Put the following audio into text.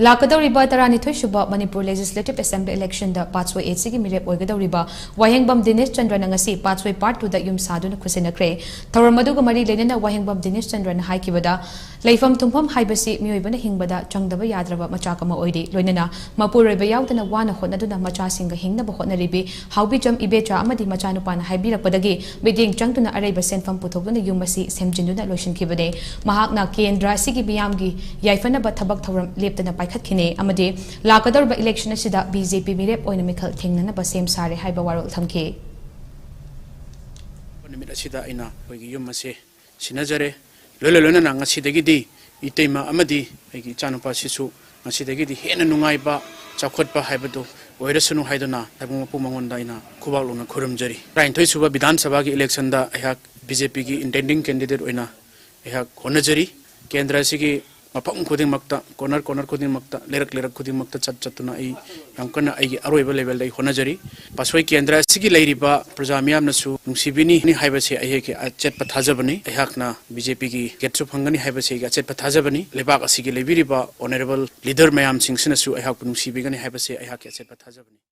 Lakadoriba Taranithoi Shuba Manipur Legislative Assembly election the Patsoi AC meerep oigadouriba Wahengbam Dineshchandra ngasi Patsoi Part 2 da yum saduna khutsinnakhre Thoramaduga mari lenena Wahengbam Dineshchandra na haikibada Leifam tumpham haibasi mioibana hingbada changdaba yadraba machakama oidi loinena Mapureba yaudana wana hotnaduna machasinga hingnaba hotnaribi haubi jam ibecha amadi machanupana haibirapadagi miding changtuna areba senfam puthokduna yumasi semjinduna loishinkibade mahakna kendra sigi biyamgi yaifanaba thabak thoram leptana Kine Amade Lakadorba election Sida BJP meerep oinamical Tingnana Basem Sare Hyba Warol Thamke. Sida ina Yumase Sinazare Lolona Ngasidagidi Itema Amadi Chanupa Sisu Ngasidagidi Hena Nungaiba Chakotpa Hybado Oirasunu Haidana Pumangonda ina Kubaluna Kurumjari. Rain Toisuba Bidan Sabagi election da Ahak BJP intending candidate oina Ahak Honajari Kendra Sigi Mapang Kuding Makta, corner Kuding Makta, Lerak Kuding Makta Chatuna, Yankana, Aroeba level, like Honajari, Pasway Kendra, Sigi Ladiba, Prozamiam Nasu, Sibini, Hibasi, Ayake, Achet Patazabani, Ahakna, BJP, Getsu Pangani Hibasi, Achet Patazabani, Lebaka Sigi Lebiriba, Honorable Leader Mayam Sing Sinasu, Ahak Sibigani Hibasi, Ahak Achet Patazabani.